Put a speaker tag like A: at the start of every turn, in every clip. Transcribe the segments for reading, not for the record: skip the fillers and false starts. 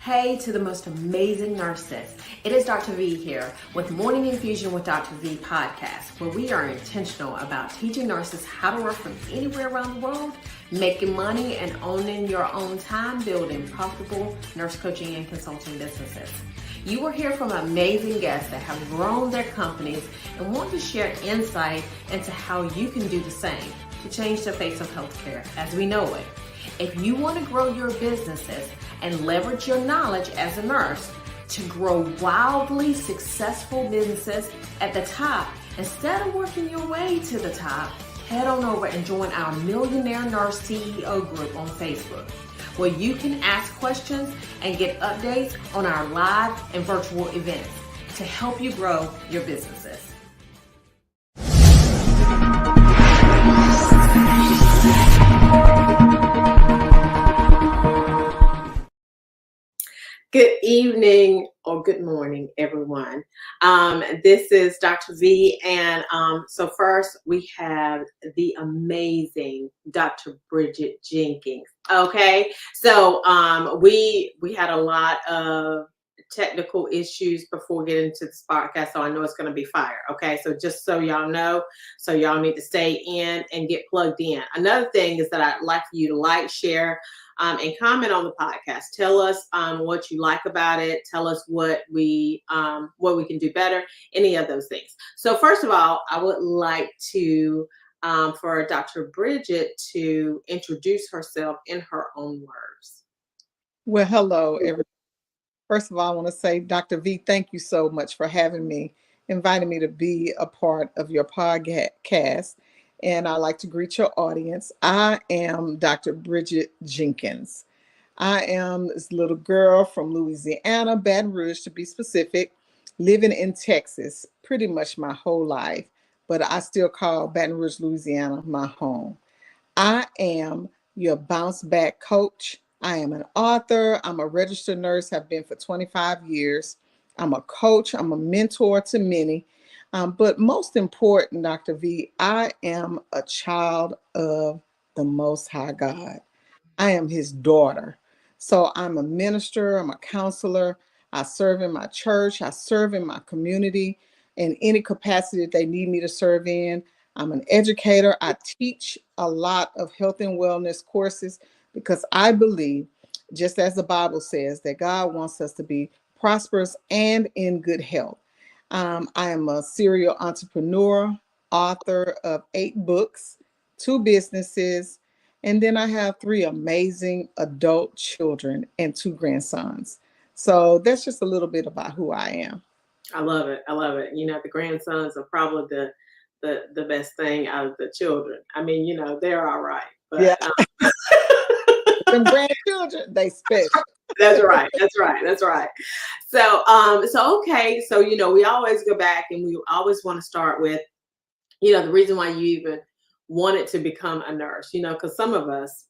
A: Hey to the most amazing nurses. It is Dr. V here with Morning Infusion with Dr. V podcast, where we are intentional about teaching nurses how to work from anywhere around the world, making money and owning your own time, building profitable nurse coaching and consulting businesses. You will hear from amazing guests that have grown their companies and want to share insight into how you can do the same to change the face of healthcare as we know it. If you want to grow your businesses and leverage your knowledge as a nurse to grow wildly successful businesses at the top, instead of working your way to the top, head on over and join our Millionaire Nurse CEO group on Facebook, where you can ask questions and get updates on our live and virtual events to help you grow your businesses. Good evening or good morning, everyone. This is Dr. V, and so first we have the amazing Dr. Bridgette Jenkins. Okay, so we had a lot of technical issues before getting into this podcast, so I know it's going to be fire. Okay, so just so y'all know, so y'all need to stay in and get plugged in. Another thing is that I'd like for you to like, share, and comment on the podcast. Tell us what you like about it. Tell us what we can do better. Any of those things. So first of all, I would like to for Dr. Bridgette to introduce herself in her own words.
B: Well, hello, everyone. First of all, I want to say, Dr. V, thank you so much for having me, inviting me to be a part of your podcast. And I'd like to greet your audience. I am Dr. Bridgette Jenkins. I am this little girl from Louisiana, Baton Rouge to be specific, living in Texas pretty much my whole life, but I still call Baton Rouge, Louisiana my home. I am your bounce back coach. I am an author. I'm a registered nurse, have been for 25 years. I'm a coach. I'm a mentor to many. But most important, Dr. V, I am a child of the Most High God. I am his daughter. So I'm a minister. I'm a counselor. I serve in my church. I serve in my community in any capacity that they need me to serve in. I'm an educator. I teach a lot of health and wellness courses because I believe, just as the Bible says, that God wants us to be prosperous and in good health. I am a serial entrepreneur, author of 8 books, 2 businesses, and then I have 3 amazing adult children and 2 grandsons. So that's just a little bit about who I am.
A: I love it. I love it. You know, the grandsons are probably the best thing out of the children. I mean, you know, they're all right. But,
B: yeah. Them grandchildren, they special.
A: That's right. That's right. That's right. So, okay. So, you know, we always go back and we always want to start with, you know, the reason why you even wanted to become a nurse, you know, because some of us,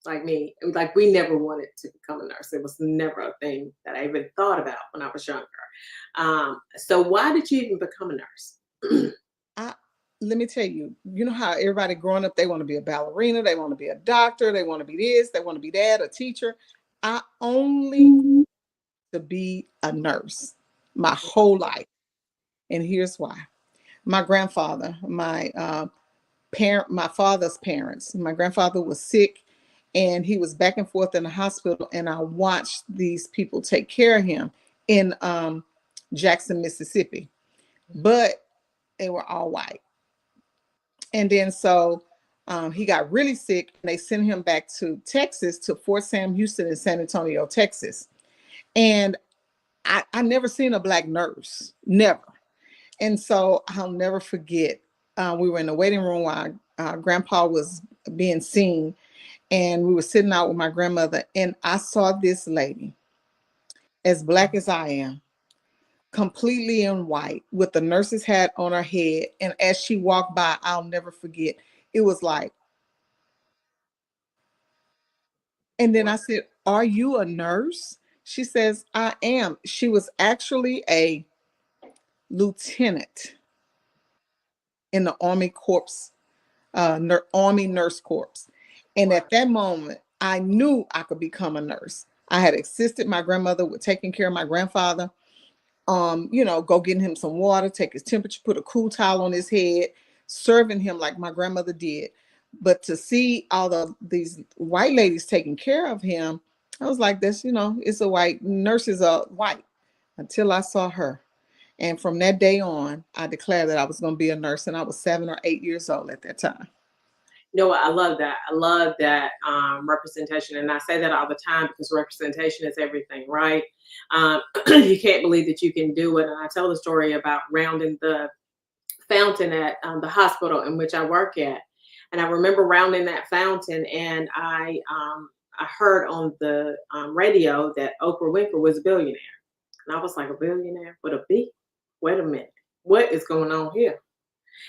A: like me, like we never wanted to become a nurse. It was never a thing that I even thought about when I was younger. So why did you even become a nurse?
B: Let me tell you, you know how everybody growing up, they want to be a ballerina, they want to be a doctor, they want to be this, they want to be that, a teacher. I only to be a nurse my whole life. And here's why. My grandfather, my father's parents, my grandfather was sick and he was back and forth in the hospital, and I watched these people take care of him in Jackson, Mississippi. But they were all white. And then so he got really sick and they sent him back to Texas, to Fort Sam Houston in San Antonio, Texas. And I never seen a Black nurse, never. And so I'll never forget, we were in the waiting room while grandpa was being seen, and we were sitting out with my grandmother, and I saw this lady, as Black as I am, completely in white with the nurse's hat on her head. And as she walked by, I'll never forget, it was like, and then I said, "Are you a nurse?" She says, "I am." She was actually a lieutenant in the Army Corps, Army Nurse Corps. And at that moment, I knew I could become a nurse. I had assisted my grandmother with taking care of my grandfather. Go getting him some water, take his temperature, put a cool towel on his head, serving him like my grandmother did. But to see all these white ladies taking care of him, I was like, this, it's a white, nurses are white, until I saw her. And from that day on, I declared that I was going to be a nurse, and I was 7 or 8 years old at that time.
A: You know what? I love that. I love that representation. And I say that all the time because representation is everything, right? You can't believe that you can do it. And I tell the story about rounding the fountain at the hospital in which I work at. And I remember rounding that fountain, and I heard on the radio that Oprah Winfrey was a billionaire. And I was like, a billionaire with a B? Wait a minute. What is going on here?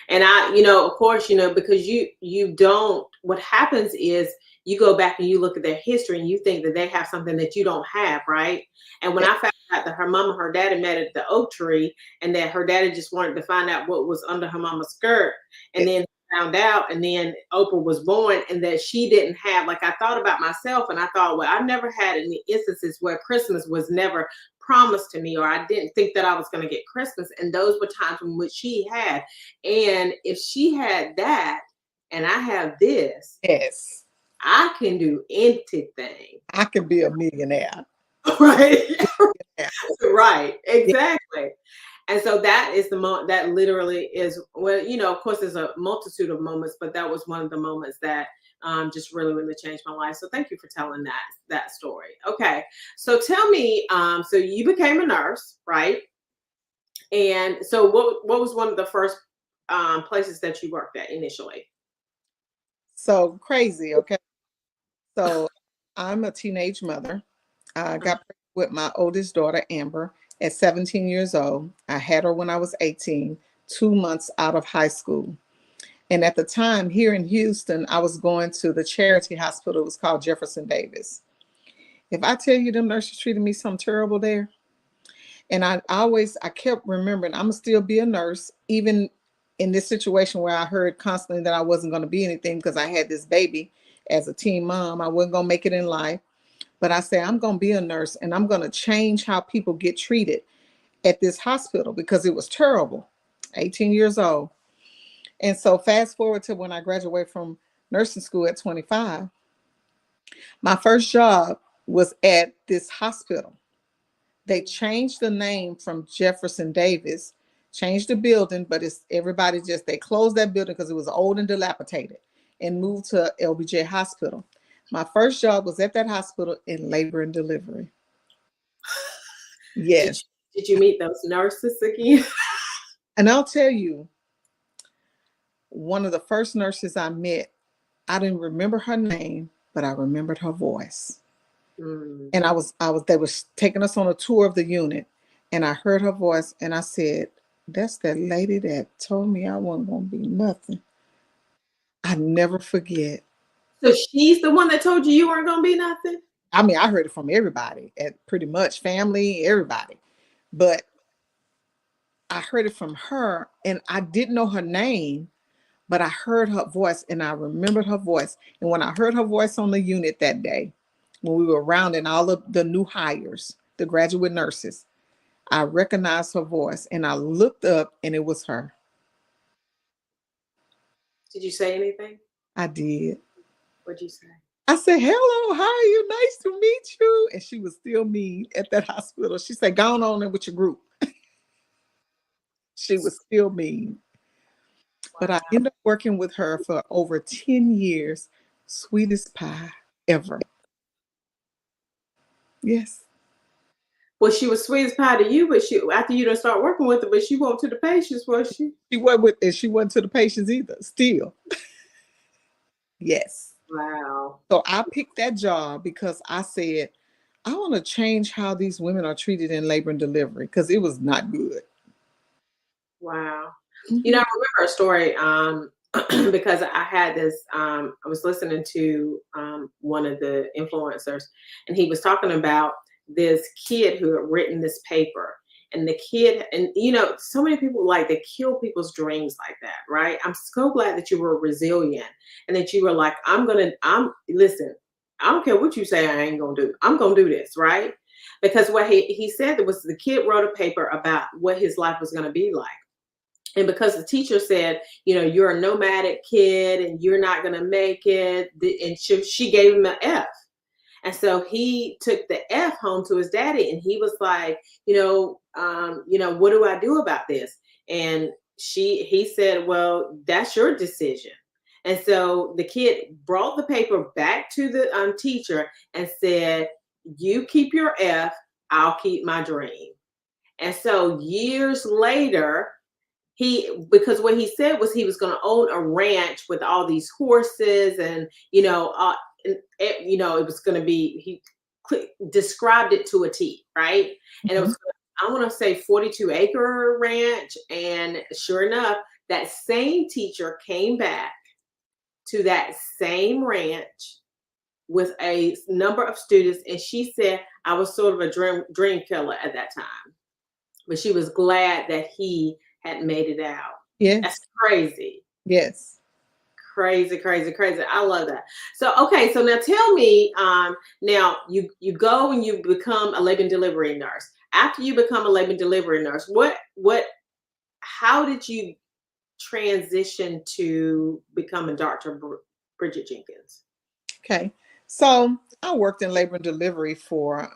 A: And of course, because you don't, what happens is you go back and you look at their history and you think that they have something that you don't have, right? And when I found out that her mom and her daddy met at the oak tree, and that her daddy just wanted to find out what was under her mama's skirt, and then found out, and then Oprah was born, and that she didn't have, like, I thought about myself, and I thought, well, I've never had any instances where Christmas was never promised to me, or I didn't think that I was going to get Christmas. And those were times in which she had. And if she had that and I have this,
B: yes,
A: I can do anything.
B: I could be a millionaire.
A: Right.
B: Yeah.
A: Right. Exactly. And so that is the moment that literally is, well, of course, there's a multitude of moments, but that was one of the moments that just really changed my life. So thank you for telling that story. Okay. So tell me, so you became a nurse, right? And so what was one of the first places that you worked at initially?
B: So crazy. Okay. So I'm a teenage mother. I got pregnant with my oldest daughter, Amber, at 17 years old. I had her when I was 18, 2 months out of high school. And at the time here in Houston, I was going to the charity hospital. It was called Jefferson Davis. If I tell you them nurses treated me something terrible there, and I kept remembering I'm gonna still be a nurse, even in this situation where I heard constantly that I wasn't going to be anything because I had this baby as a teen mom. I wasn't going to make it in life. But I say I'm going to be a nurse, and I'm going to change how people get treated at this hospital because it was terrible. 18 years old. And so fast forward to when I graduated from nursing school at 25, my first job was at this hospital. They changed the name from Jefferson Davis, changed the building, but they closed that building because it was old and dilapidated, and moved to LBJ Hospital. My first job was at that hospital in labor and delivery. Yes.
A: Did you meet those nurses again?
B: And I'll tell you, one of the first nurses I met, I didn't remember her name, but I remembered her voice. And they were taking us on a tour of the unit, and I heard her voice, and I said, that's that lady that told me I wasn't going to be nothing. I never forget.
A: So she's the one that told you weren't going to be nothing?
B: I mean, I heard it from everybody, pretty much family, everybody. But I heard it from her, and I didn't know her name, but I heard her voice, and I remembered her voice. And when I heard her voice on the unit that day, when we were rounding all of the new hires, the graduate nurses, I recognized her voice, and I looked up, and it was her.
A: Did you say anything?
B: I did.
A: What'd you say?
B: I said, hello, how are you? Nice to meet you. And she was still mean at that hospital. She said, go on in with your group. She was still mean. Wow. But I ended up working with her for over 10 years. Sweetest pie ever. Yes.
A: Well, she was sweet as pie to you, but after you done start working with her, but she went to the patients, was she?
B: She wasn't to the patients either, still. Yes.
A: Wow.
B: So I picked that job because I said, I want to change how these women are treated in labor and delivery because it was not good.
A: Wow. Mm-hmm. I remember a story because I had this, I was listening to one of the influencers, and he was talking about this kid who had written this paper. And the kid, and so many people they kill people's dreams like that, right? I'm so glad that you were resilient and that you were like, listen, I don't care what you say, I ain't gonna do. I'm gonna do this, right? Because what he said was the kid wrote a paper about what his life was gonna be like. And because the teacher said, you're a nomadic kid and you're not gonna make it, and she gave him an F. And so he took the F home to his daddy, and he was like, what do I do about this? And he said, well, that's your decision. And so the kid brought the paper back to the teacher and said, you keep your F, I'll keep my dream. And so years later, because what he said was he was going to own a ranch with all these horses, and it was going to be, he described it to a T, right? And it was, I want to say, 42-acre ranch. And sure enough, that same teacher came back to that same ranch with a number of students, and she said I was sort of a dream killer at that time, but she was glad that he had made it out.
B: Yes.
A: That's crazy.
B: Yes.
A: Crazy, crazy, crazy. I love that. So, okay. So now tell me, now you go and you become a labor and delivery nurse. After you become a labor and delivery nurse, how did you transition to become a Dr. Bridgette Jenkins?
B: Okay. So I worked in labor and delivery for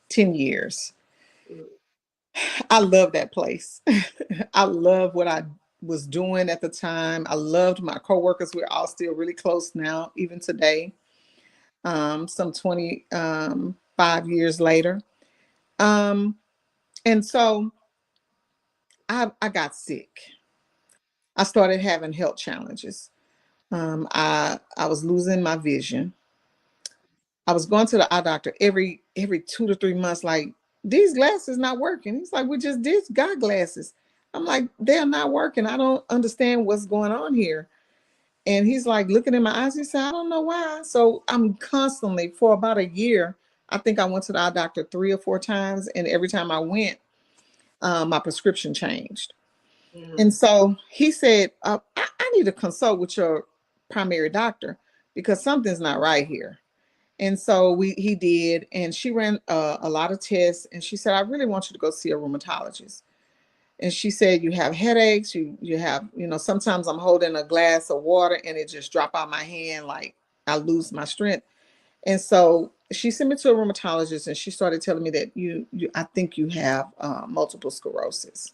B: 10 years. I love that place. I love what I was doing at the time. I loved my coworkers. We're all still really close now, even today, some 25 years later. And so I got sick. I started having health challenges. I was losing my vision. I was going to the eye doctor every 2 to 3 months, like, these glasses not working. He's like, we just got glasses. I'm like, they're not working. I don't understand what's going on here. And he's like looking in my eyes. He said, I don't know why. So I'm constantly, for about a year, I think I went to the eye doctor 3 or 4 times. And every time I went, my prescription changed. And so he said, I need to consult with your primary doctor because something's not right here. And so he did, and she ran a lot of tests, and she said, I really want you to go see a rheumatologist. And she said, you have headaches, you have, sometimes I'm holding a glass of water and it just drop out my hand, like I lose my strength. And so she sent me to a rheumatologist, and she started telling me that I think you have multiple sclerosis.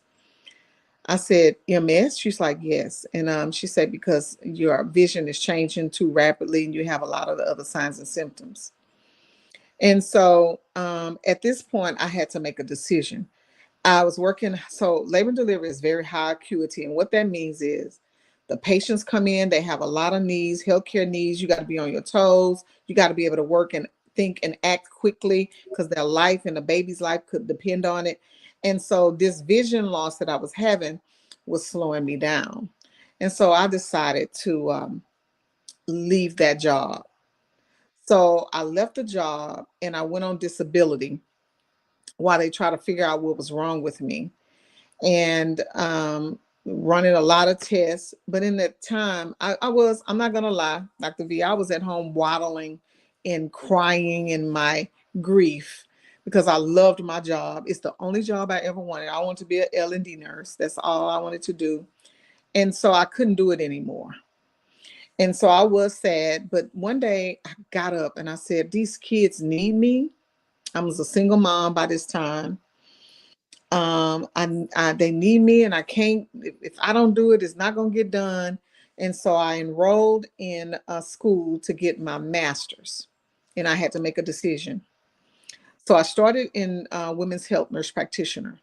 B: I said, MS? She's like, yes. And she said, because your vision is changing too rapidly and you have a lot of the other signs and symptoms. And so at this point, I had to make a decision. I was working, so labor and delivery is very high acuity. And what that means is the patients come in, they have a lot of needs, healthcare needs. You got to be on your toes. You got to be able to work and think and act quickly because their life and the baby's life could depend on it. And so this vision loss that I was having was slowing me down. And so I decided to leave that job. So I left the job and I went on disability while they try to figure out what was wrong with me. And running a lot of tests. But in that time, I'm not going to lie, Dr. V, I was at home waddling and crying in my grief because I loved my job. It's the only job I ever wanted. I wanted to be an L&D nurse. That's all I wanted to do. And so I couldn't do it anymore. And so I was sad. But one day I got up and I said, these kids need me. I was a single mom by this time. They need me, and I can't, if I don't do it, it's not going to get done. And so I enrolled in a school to get my master's, and I had to make a decision. So I started in women's health nurse practitioner,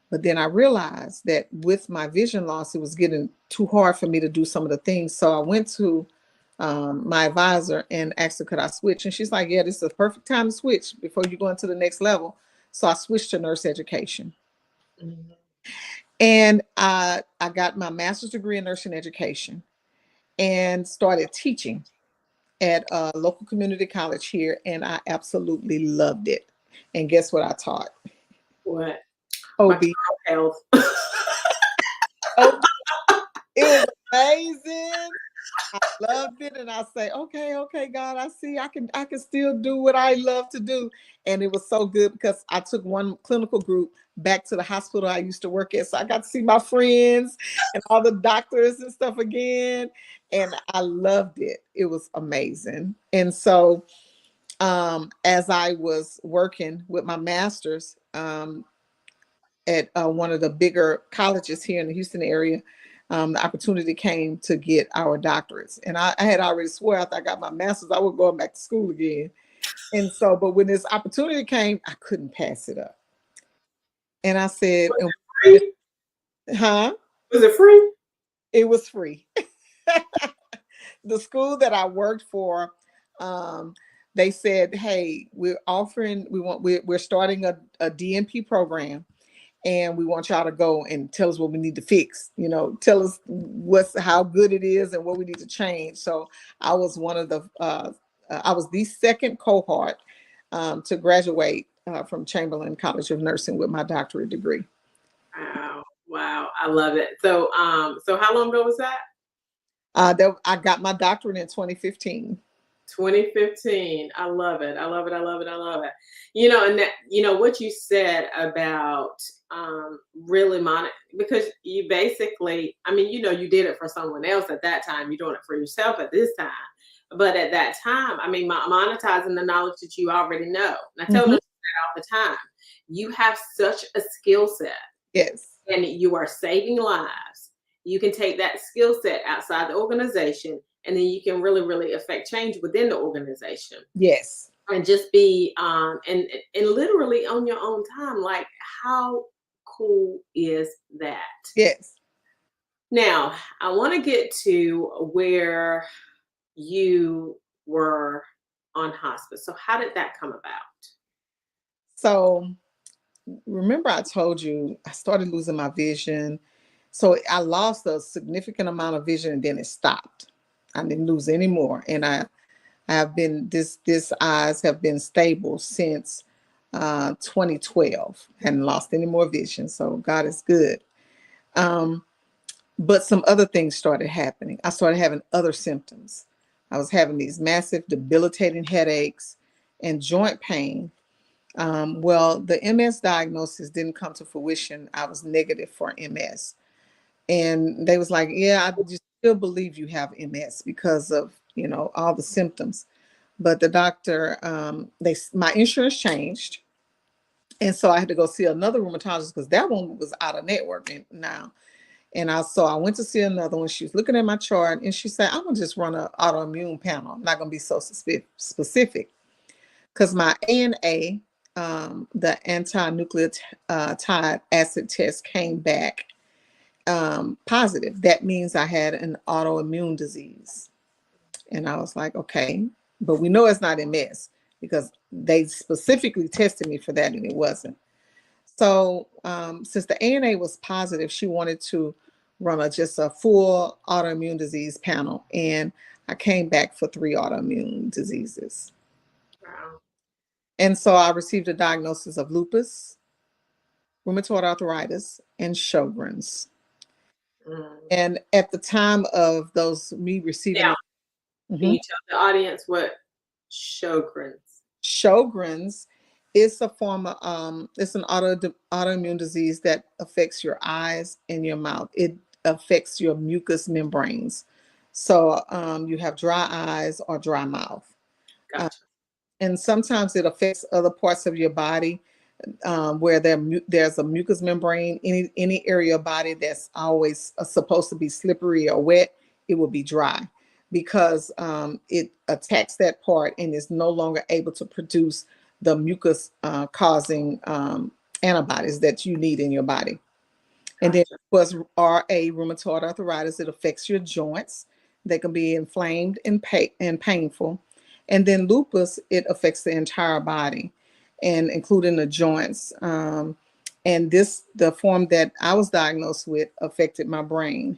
B: but then I realized that with my vision loss, it was getting too hard for me to do some of the things. So I went to my advisor and asked her, could I switch? And she's like, yeah, this is the perfect time to switch before you go into the next level. So I switched to nurse education. Mm-hmm. And I got my master's degree in nursing education and started teaching at a local community college here. And I absolutely loved it. And guess what I taught?
A: What?
B: OB.
A: Health.
B: OB. It was amazing. Loved it, and I say, okay, God, I see I can still do what I love to do. And it was so good because I took one clinical group back to the hospital I used to work at. So I got to see my friends and all the doctors and stuff again. And I loved it. It was amazing. And so as I was working with my master's, at one of the bigger colleges here in the Houston area, the opportunity came to get our doctorates. And I had already swore after I got my master's, I was going back to school again. And so, but when this opportunity came, I couldn't pass it up. And I said,
C: Free?
B: huh?
C: Was it free?
B: It was free. The school that I worked for, they said, hey, we're starting a DNP program, and we want y'all to go and tell us what we need to fix, tell us how good it is and what we need to change. So I was I was the second cohort to graduate from Chamberlain College of Nursing with my doctorate degree.
C: Wow, I love it. So how long ago was that?
B: I got my doctorate in 2015.
C: 2015. I love it. I love it. I love it. I love it. And that, what you said about really because you basically, you did it for someone else at that time. You're doing it for yourself at this time. But at that time, monetizing the knowledge that you already know. And I tell them all the time, you have such a skill set.
B: Yes.
C: And you are saving lives. You can take that skill set outside the organization, and then you can really, really affect change within the organization.
B: Yes.
C: And just be and literally on your own time. Like, how cool is that?
B: Yes.
C: Now, I want to get to where you were on hospice. So how did that come about?
B: So remember I told you I started losing my vision. So I lost a significant amount of vision, and then it stopped. I didn't lose any more. And I have been, this eyes have been stable since 2012. Hadn't lost any more vision. So God is good. But some other things started happening. I started having other symptoms. I was having these massive debilitating headaches and joint pain. Well, the MS diagnosis didn't come to fruition. I was negative for MS. And they was like, yeah, I just still believe you have MS because of, all the symptoms. But the doctor, my insurance changed. And so I had to go see another rheumatologist because that one was out of network now. And I went to see another one. She was looking at my chart and she said, I'm going to just run an autoimmune panel. I'm not going to be so specific. Because my ANA, the anti-nucleotide acid test, came back positive. That means I had an autoimmune disease. And I was like, okay, but we know it's not MS because they specifically tested me for that and it wasn't. So since the ANA was positive, she wanted to run just a full autoimmune disease panel. And I came back for 3 autoimmune diseases.
C: Wow.
B: And so I received a diagnosis of lupus, rheumatoid arthritis, and Sjogren's. And at the time of me receiving
C: Now, can you tell the audience what Sjogren's?
B: Sjogren's is a form of it's an autoimmune disease that affects your eyes and your mouth. It affects your mucous membranes. So you have dry eyes or dry mouth.
C: Gotcha.
B: And sometimes it affects other parts of your body where there's a mucous membrane. Any area of body that's always supposed to be slippery or wet, it will be dry because it attacks that part and is no longer able to produce the mucus causing antibodies that you need in your body. And then was RA, rheumatoid arthritis. It affects your joints. They can be inflamed and painful. And then lupus, it affects the entire body, and including the joints. And the form that I was diagnosed with affected my brain.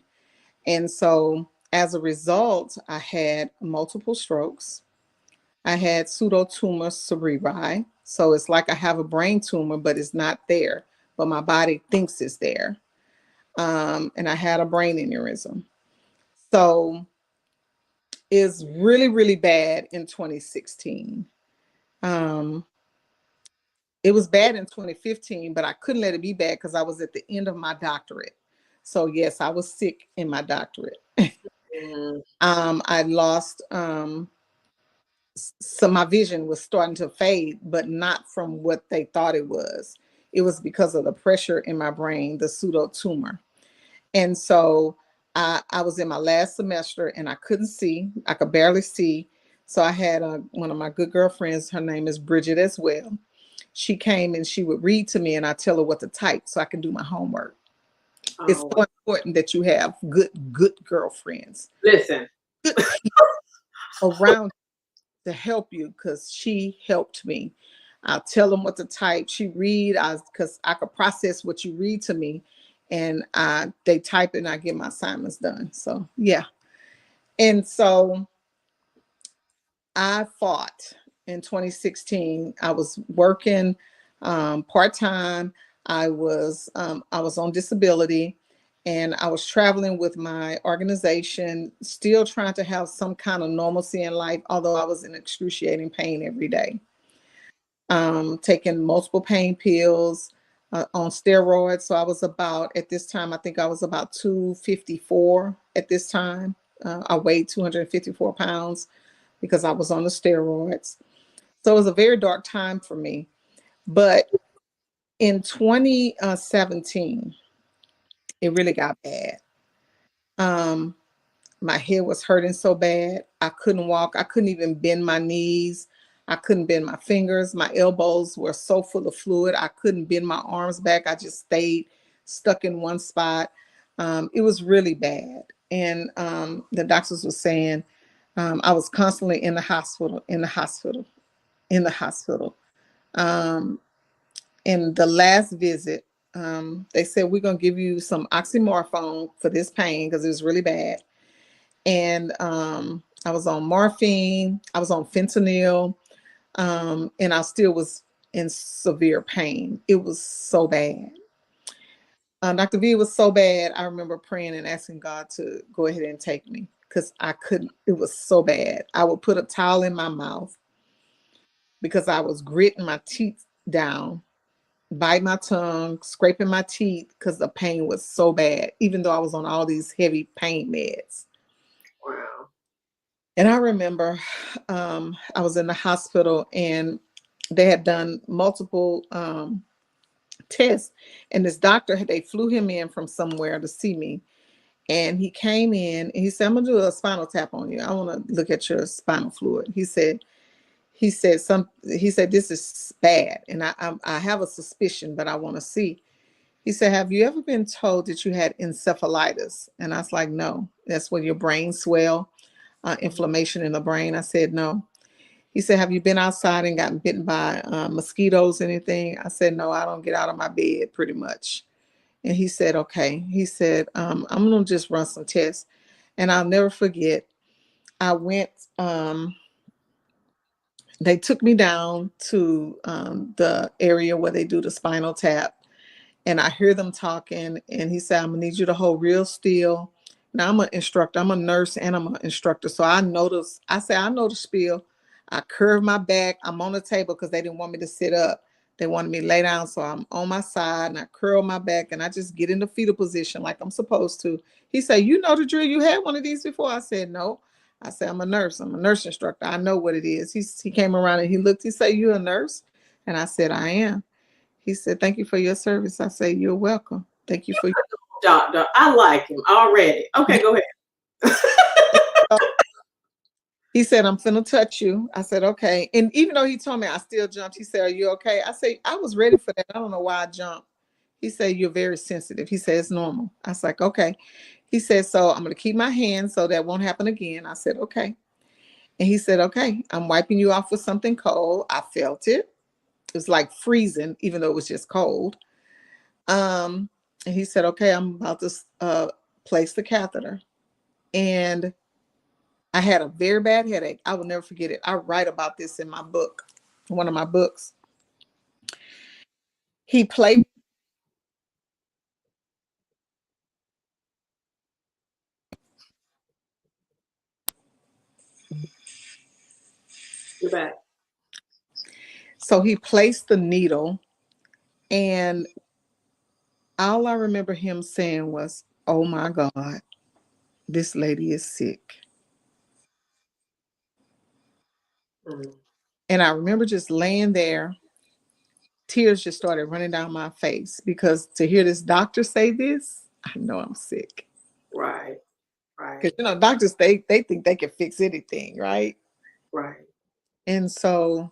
B: And so as a result, I had multiple strokes. I had pseudotumor cerebri. So it's like I have a brain tumor, but it's not there, but my body thinks it's there. And I had a brain aneurysm. So is really, really bad in 2016. Um, it was bad in 2015, but I couldn't let it be bad because I was at the end of my doctorate. So yes, I was sick in my doctorate.
C: Mm.
B: I lost so my vision was starting to fade, but not from what they thought it was. It was because of the pressure in my brain, the pseudo tumor. And so I was in my last semester and I couldn't see. I could barely see. So I had one of my good girlfriends, her name is Bridgette as well. She came and she would read to me and I tell her what to type so I can do my homework. It's
C: Oh,
B: so important that you have good girlfriens,
C: listen.
B: good people around to help you, because she helped me. I'll tell them what to type. She read, because I could process what you read to me, and they type it and I get my assignments done. So yeah. And so I fought in 2016. I was working part-time. I was on disability and I was traveling with my organization, still trying to have some kind of normalcy in life, although I was in excruciating pain every day. Taking multiple pain pills, on steroids. So I was about, at this time, I think I was about 254 at this time. I weighed 254 pounds because I was on the steroids. So it was a very dark time for me. But in 2017, it really got bad. Um, my head was hurting so bad. I couldn't walk. I couldn't even bend my knees. I couldn't bend my fingers. My elbows were so full of fluid. I couldn't bend my arms back. I just stayed stuck in one spot. It was really bad. And the doctors were saying I was constantly in the hospital, in the hospital, in the hospital. Um, in the last visit, they said, we're going to give you some oxymorphone for this pain because it was really bad. And I was on morphine, I was on fentanyl, and I still was in severe pain. It was so bad. Dr. V, was so bad. I remember praying and asking God to go ahead and take me because I couldn't, it was so bad. I would put a towel in my mouth because I was gritting my teeth down, bite my tongue, scraping my teeth because the pain was so bad, even though I was on all these heavy pain meds.
C: Wow.
B: And I remember I was in the hospital and they had done multiple tests. And this doctor, they flew him in from somewhere to see me. And he came in and he said, I'm going to do a spinal tap on you. I want to look at your spinal fluid. He said, this is bad. And I have a suspicion, but I want to see. He said, have you ever been told that you had encephalitis? And I was like, no, that's when your brain swell, inflammation in the brain. I said, no. He said, have you been outside and gotten bitten by mosquitoes, anything? I said, no, I don't get out of my bed pretty much. And he said, okay. He said, I'm going to just run some tests. And I'll never forget, I went, they took me down to the area where they do the spinal tap. And I hear them talking. And he said, I'm going to need you to hold real still. Now I'm an instructor. I'm a nurse and I'm an instructor. So I noticed, I said, I know the spiel. I curve my back. I'm on the table because they didn't want me to sit up. They wanted me to lay down. So I'm on my side and I curl my back and I just get in the fetal position like I'm supposed to. He said, you know the drill. You had one of these before? I said, no. I said, I'm a nurse. I'm a nurse instructor. I know what it is. He came around and he looked. He said, you a nurse? And I said, I am. He said, thank you for your service. I say, you're welcome. Thank you for your
C: Doctor. I like him already. Okay, go ahead.
B: He said, I'm finna touch you. I said, okay. And even though he told me I still jumped, he said, are you okay? I said, I was ready for that. I don't know why I jumped. He said, you're very sensitive. He said, it's normal. I was like, okay. He said, so I'm going to keep my hand so that won't happen again. I said, okay. And he said, okay, I'm wiping you off with something cold. I felt it. It was like freezing, even though it was just cold. And he said, okay, I'm about to place the catheter. And I had a very bad headache. I will never forget it. I write about this in my book, one of my books. He played.
C: You bet.
B: So he placed the needle, and all I remember him saying was, "Oh my God, this lady is sick."
C: Mm.
B: And I remember just laying there, tears just started running down my face, because to hear this doctor say this, I know I'm sick.
C: Right. Right.
B: Because doctors, they think they can fix anything, right?
C: Right.
B: And so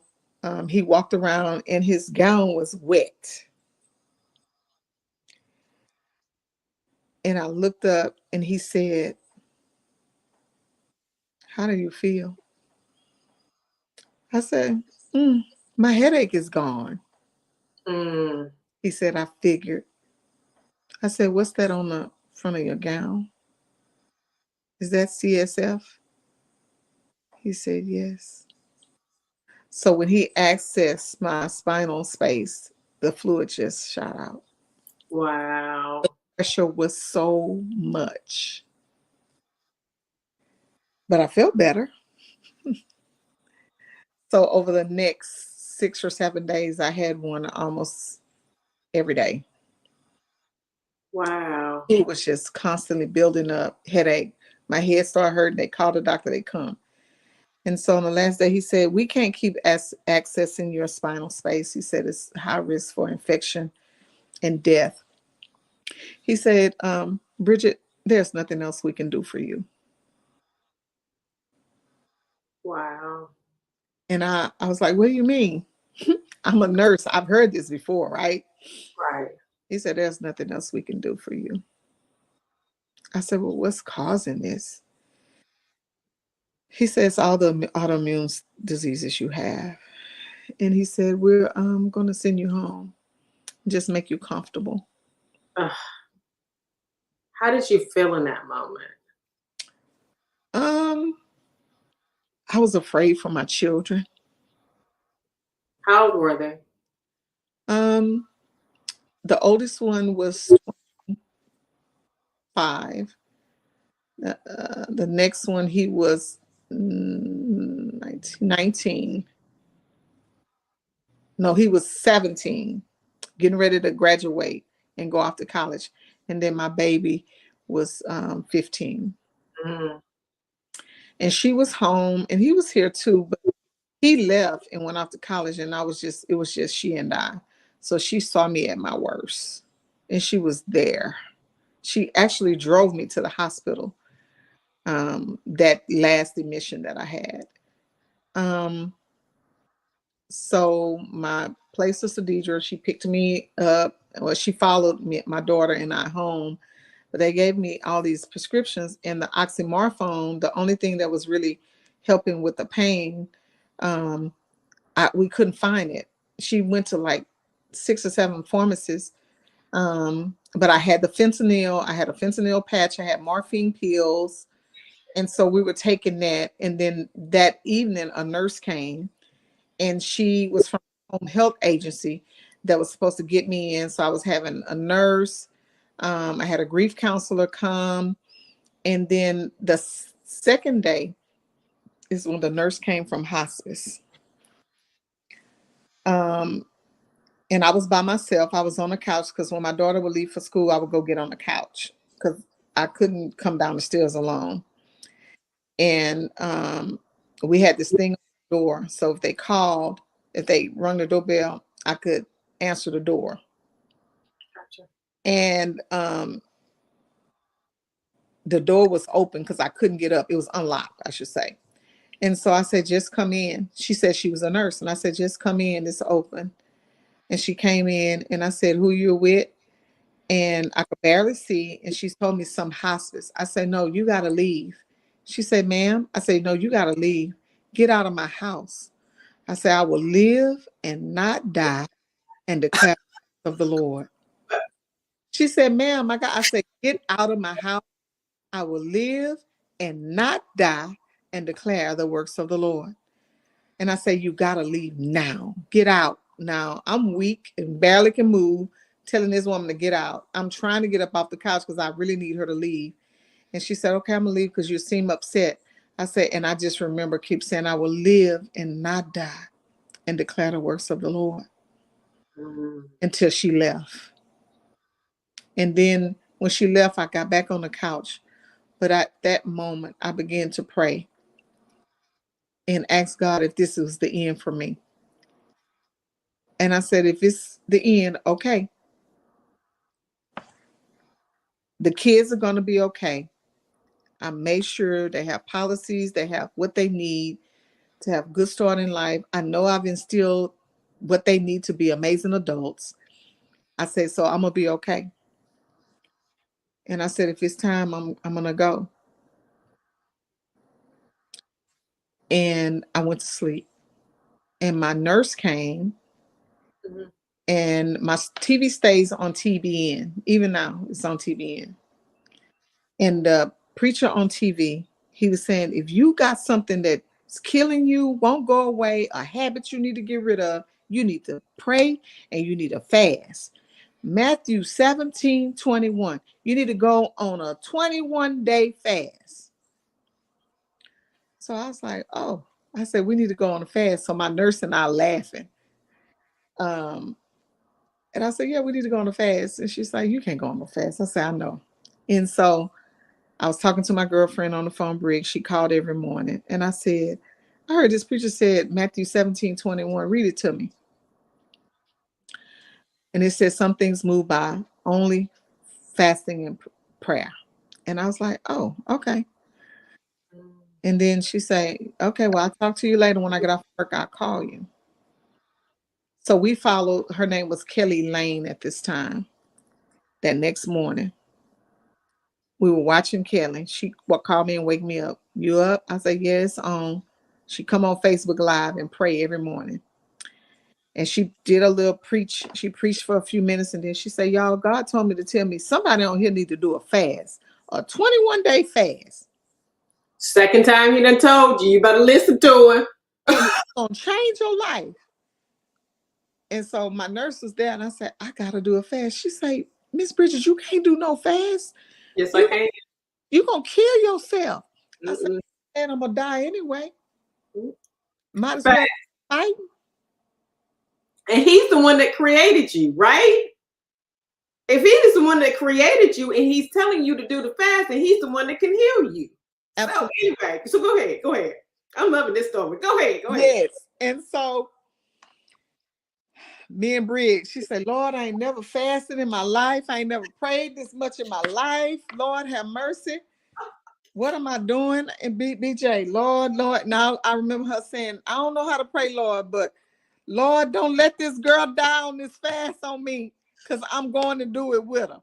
B: he walked around and his gown was wet. And I looked up and he said, "How do you feel?" I said, "My headache is gone."
C: Mm.
B: He said, "I figured." I said, "What's that on the front of your gown? Is that CSF?" He said, "Yes." So when he accessed my spinal space, the fluid just shot out.
C: Wow.
B: Pressure was so much, but I felt better. So over the next 6 or 7 days, I had one almost every day.
C: Wow.
B: It was just constantly building up, headache. My head started hurting. They called the doctor, they come. And so on the last day, he said, "We can't keep accessing your spinal space." He said, "It's high risk for infection and death." He said, "Bridgette, there's nothing else we can do for you."
C: Wow.
B: And I was like, "What do you mean?" I'm a nurse. I've heard this before, right?
C: Right.
B: He said, "There's nothing else we can do for you." I said, "Well, what's causing this?" He says, "All the autoimmune diseases you have." And he said, "We're going to send you home. Just make you comfortable."
C: Ugh. How did you feel in that moment?
B: Um, I was afraid for my children.
C: How old were they?
B: Um, the oldest one was 5. The next one, he was 19. No, he was 17, getting ready to graduate and go off to college. And then my baby was 15.
C: Mm.
B: And she was home and he was here too, but he left and went off to college, and it was just she and I. So she saw me at my worst, and she was there. She actually drove me to the hospital, that last admission that I had. Um, so my play sister Deidre, she picked me up. Well, she followed me, my daughter and I home, but they gave me all these prescriptions, and the oxymorphone, the only thing that was really helping with the pain, um, we couldn't find it. She went to like 6 or 7 pharmacists. But I had the fentanyl, I had a fentanyl patch, I had morphine pills. And so we were taking that. And then that evening, a nurse came, and she was from a home health agency that was supposed to get me in. So I was having a nurse. I had a grief counselor come. And then the second day is when the nurse came from hospice. Um, and I was by myself. I was on the couch because when my daughter would leave for school, I would go get on the couch because I couldn't come down the stairs alone. And we had this thing on the door. So if they rung the doorbell, I could answer the door.
C: Gotcha.
B: And the door was open because I couldn't get up. It was unlocked, I should say. And so I said, "Just come in." She said she was a nurse. And I said, "Just come in. It's open." And she came in and I said, "Who you're with?" And I could barely see. And she told me some hospice. I said, "No, you got to leave." She said, "Ma'am." I said, "No, you got to leave. Get out of my house." I said, "I will live and not die and declare the works of the Lord." She said, "Ma'am, I said, "Get out of my house. I will live and not die and declare the works of the Lord." And I say, "You got to leave now. Get out now." I'm weak and barely can move, telling this woman to get out. I'm trying to get up off the couch because I really need her to leave. And she said, "Okay, I'm going to leave because you seem upset." I said, and I just remember keep saying, I will live and not die and declare the works of the Lord until she left. And then when she left, I got back on the couch. But at that moment, I began to pray and ask God if this was the end for me. And I said, if it's the end, okay. The kids are going to be okay. I made sure they have policies, they have what they need to have a good start in life. I know I've instilled what they need to be amazing adults. I said, so I'm going to be okay. And I said, if it's time, I'm going to go. And I went to sleep. And my nurse came, and my TV stays on TBN. Even now, it's on TBN. And the preacher on TV, he was saying, if you got something that's killing you, won't go away, a habit you need to get rid of, you need to pray and you need to fast. Matthew 17:21. You need to go on a 21-day fast. So I was like, oh, I said, we need to go on a fast. So my nurse and I laughing. And I said, yeah, we need to go on a fast. And she's like, you can't go on a fast. I said, I know. And so I was talking to my girlfriend on the phone, Briggs. She called every morning. And I said, I heard this preacher said Matthew 17:21. Read it to me. And it says some things move by only fasting and prayer. And I was like, oh, okay. And then she said, okay, well, I'll talk to you later. When I get off work, I'll call you. So we followed. Her name was Kelly Lane at this time. That next morning, we were watching Kelly. She called me and wake me up. You up? I said, yes, on. She come on Facebook Live and pray every morning. And she did a little preach. She preached for a few minutes, and then she said, y'all, God told me to tell me somebody on here need to do a fast, a 21-day fast.
C: Second time he done told you, you better listen to him.
B: It's gonna change your life. And so my nurse was there, and I said, I gotta do a fast. She said, Miss Bridget, you can't do no fast.
C: Yes, I can.
B: You're gonna kill yourself. I said, and I'm gonna die anyway. Might as well fight.
C: And he's the one that created you, right? If he is the one that created you and he's telling you to do the fast, and he's the one that can heal you. Absolutely. So anyway, so go ahead. I'm loving this story. Go ahead.
B: Yes. And so me and Bridget, she said, Lord, I ain't never fasted in my life. I ain't never prayed this much in my life. Lord, have mercy. What am I doing? And BJ, Lord. Now I remember her saying, I don't know how to pray, Lord, but Lord, don't let this girl die on this fast on me, because I'm going to do it with her.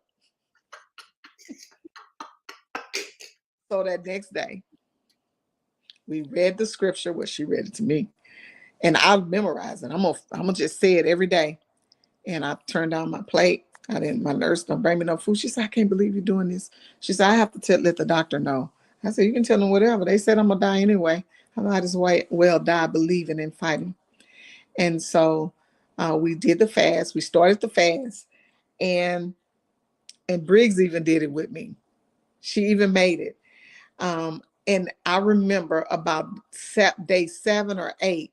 B: So that next day, we read the scripture, well, she read it to me, and I memorized it. I'm gonna just say it every day. And I turned down my plate. My nurse don't bring me no food. She said, I can't believe you're doing this. She said, I have to let the doctor know. I said, you can tell them whatever. They said I'm gonna die anyway. I might as well die believing and fighting. And so we did the fast. We started the fast, and Briggs even did it with me. She even made it. And I remember about day 7 or 8,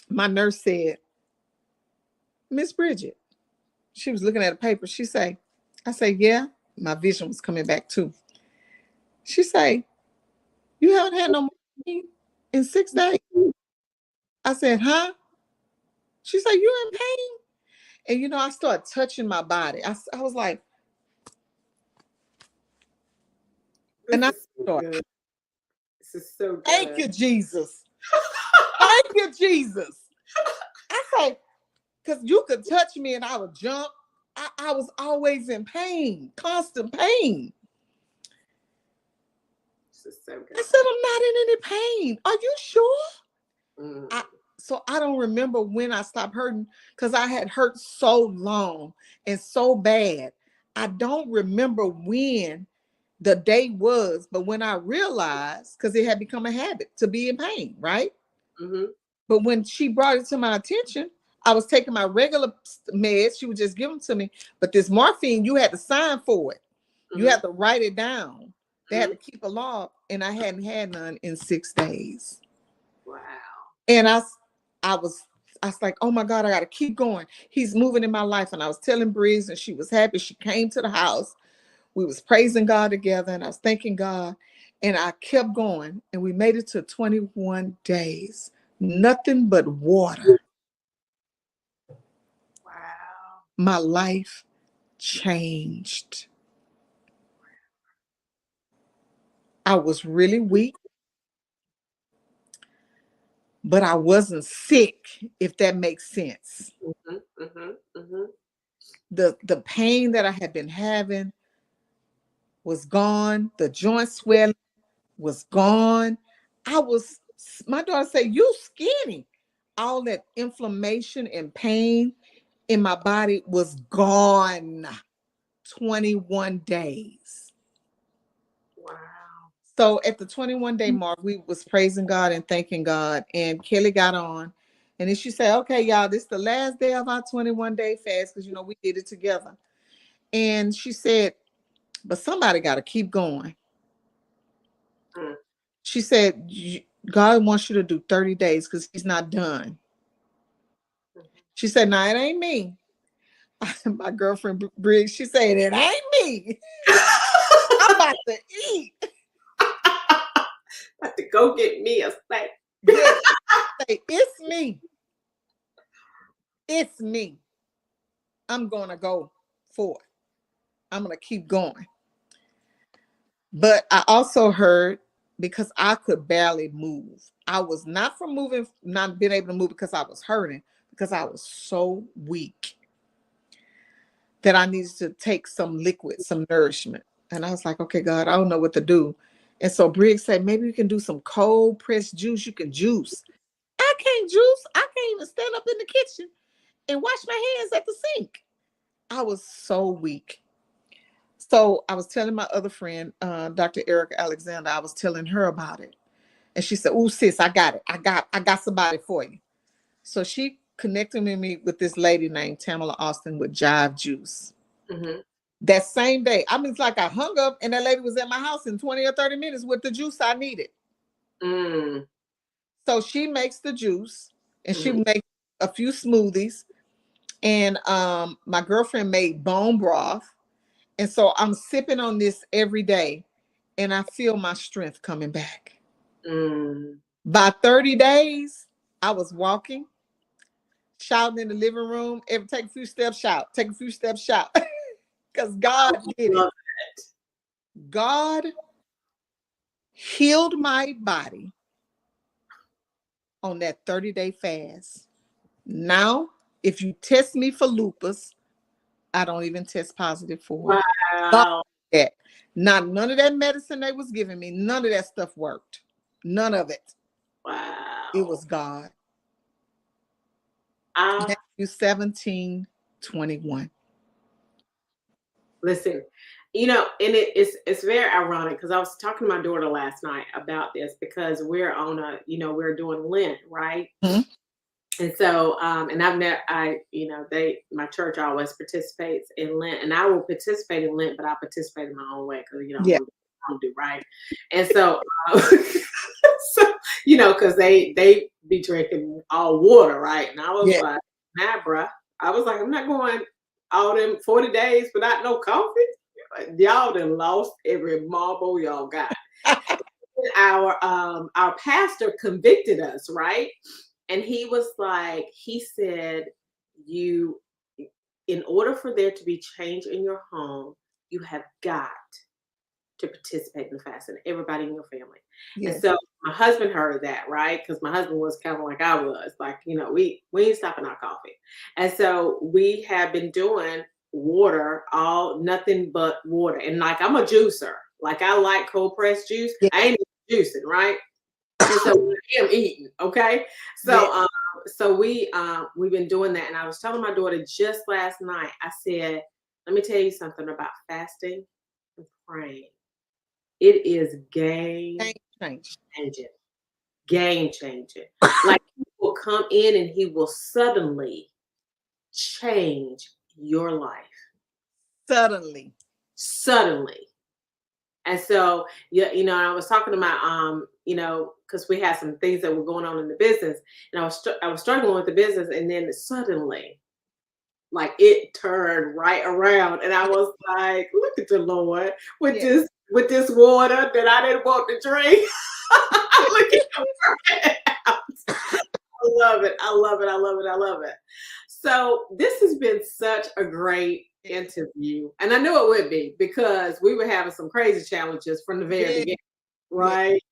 B: my nurse said, Miss Bridget, she was looking at a paper. I say, yeah, my vision was coming back too. She say, you haven't had no morphine in 6 days? I said, huh? She said, you in pain? And I started touching my body. I was like, and I started.
C: This is so good.
B: Thank you, Jesus. Thank you, Jesus. I say, because you could touch me and I would jump. I was always in pain, constant pain.
C: This is so good.
B: I said, I'm not in any pain. Are you sure? So I don't remember when I stopped hurting, because I had hurt so long and so bad. I don't remember when the day was, but when I realized, because it had become a habit to be in pain, right? But when she brought it to my attention, I was taking my regular meds. She would just give them to me. But this morphine, you had to sign for it. You had to write it down. They had to keep a log. and I hadn't had none in 6 days.
C: Wow.
B: And I was like, oh my God, I got to keep going. He's moving in my life. And I was telling Breeze, and she was happy. She came to the house. We was praising God together, and I was thanking God. And I kept going, and we made it to 21 days. Nothing but water.
C: Wow.
B: My life changed. I was really weak, but I wasn't sick, if that makes sense.
C: Mm-hmm, mm-hmm, mm-hmm.
B: The pain that I had been having was gone. The joint swelling was gone. My daughter said, you skinny. All that inflammation and pain in my body was gone. 21 days.
C: Wow.
B: So at the 21-day mark, we was praising God and thanking God. And Kelly got on. And then she said, okay, y'all, this is the last day of our 21-day fast, because, we did it together. And she said, but somebody got to keep going.
C: Mm.
B: She said, God wants you to do 30 days because he's not done.
C: Mm-hmm.
B: She said, no, it ain't me. My girlfriend, Briggs, she said, it ain't me. I'm about to eat.
C: About to go get me a steak.
B: Yes, say, it's me. It's me. I'm going to go for it. I'm going to keep going. But I also heard, because I could barely move. I was not being able to move because I was hurting, because I was so weak that I needed to take some liquid, some nourishment. And I was like, okay, God, I don't know what to do. And so Briggs said, maybe you can do some cold pressed juice. You can juice. I can't juice. I can't even stand up in the kitchen and wash my hands at the sink. I was so weak. So I was telling my other friend, Dr. Erica Alexander, I was telling her about it. And she said, oh, sis, I got it. I got somebody for you. So she connected me with this lady named Tamala Austin with Jive Juice.
C: Mm-hmm.
B: That same day, I mean, it's like I hung up and that lady was at my house in 20 or 30 minutes with the juice I needed.
C: Mm.
B: So she makes the juice, and she
C: Mm-hmm.
B: makes a few smoothies. And my girlfriend made bone broth. And so I'm sipping on this every day, and I feel my strength coming back.
C: Mm.
B: By 30 days, I was walking, shouting in the living room, take a few steps, shout, take a few steps, shout. Because God did it. God healed my body on that 30-day fast. Now, if you test me for lupus, I don't even test positive for it.
C: Wow.
B: That. None of that medicine they was giving me, none of that stuff worked. None of it.
C: Wow.
B: It was God.
C: I
B: Matthew 17:21.
C: Listen, and it's very ironic, because I was talking to my daughter last night about this, because we're on we're doing Lent, right?
B: Mm-hmm.
C: And so, and my church always participates in Lent, and I will participate in Lent, but I participate in my own way, because
B: Yeah.
C: I'm do right. And so, so because they be drinking all water, right? And I was like, nah, bruh. I was like, I'm not going all them 40 days without no coffee. Y'all done lost every marble y'all got. Our pastor convicted us, right? And he was like, he said, in order for there to be change in your home, you have got to participate in the fast, and everybody in your family.
B: Yes.
C: And so my husband heard that, right? Because my husband was kind of like I was, like, we ain't stopping our coffee. And so we have been doing water, nothing but water. And like, I'm a juicer. Like, I like cold pressed juice.
B: Yeah.
C: I ain't juicing, right? And so I am eating, okay? So so we've been doing that. And I was telling my daughter just last night, I said, let me tell you something about fasting and praying. It is game changing. Game changing. Like, he will come in and he will suddenly change your life.
B: Suddenly.
C: And so, yeah, you know, I was talking to my, you know, because we had some things that were going on in the business, and I was struggling with the business, and then suddenly, like it turned right around, and I was like, "Look at the Lord with
B: Yeah.
C: this water that I didn't want to drink." Look at him working out. I love it. I love it. I love it. I love it. So this has been such a great interview. And I knew it would be because we were having some crazy challenges from the very
B: Yeah.
C: beginning,
B: Yeah.
C: right?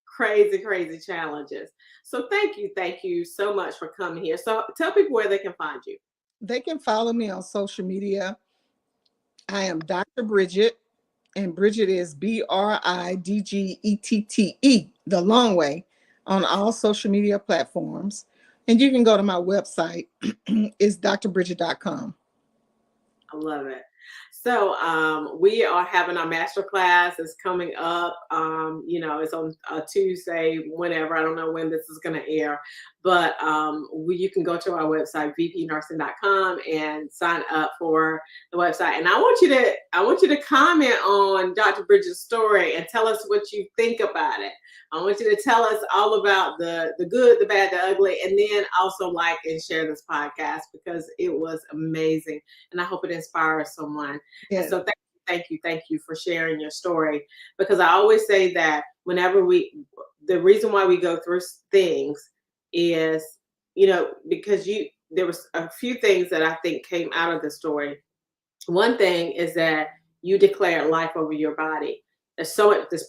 C: Crazy, crazy challenges. So thank you so much for coming here. So tell people where they can find you.
B: They can follow me on social media. I am Dr. Bridgette, and Bridgette is Bridgette, the long way, on all social media platforms. And you can go to my website, it's drbridgette.com.
C: I love it. So we are having our master class. It's coming up. You know, it's on a Tuesday, whenever. I don't know when this is going to air, but you can go to our website, vpnursing.com, and sign up for the website. And I want you to comment on Dr. Bridgette's story and tell us what you think about it. I want you to tell us all about the good, the bad, the ugly, and then also like and share this podcast because it was amazing. And I hope it inspires someone.
B: Yes.
C: And so thank you for sharing your story. Because I always say that whenever the reason why we go through things is, you know, because there was a few things that I think came out of the story. One thing is that you declared life over your body. There's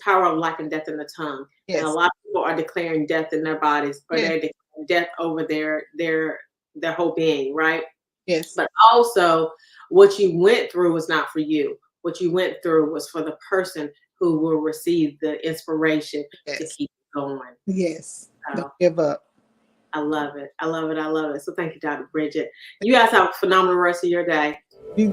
C: power of life and death in the tongue.
B: Yes.
C: And a lot of people are declaring death in their bodies, or they're declaring death over their whole being, right?
B: Yes.
C: But also, what you went through was not for you. What you went through was for the person who will receive the inspiration to keep going.
B: Yes.
C: So,
B: don't give up.
C: I love it. I love it. I love it. So thank you, Dr. Bridgette. You guys have a phenomenal rest of your day.
B: You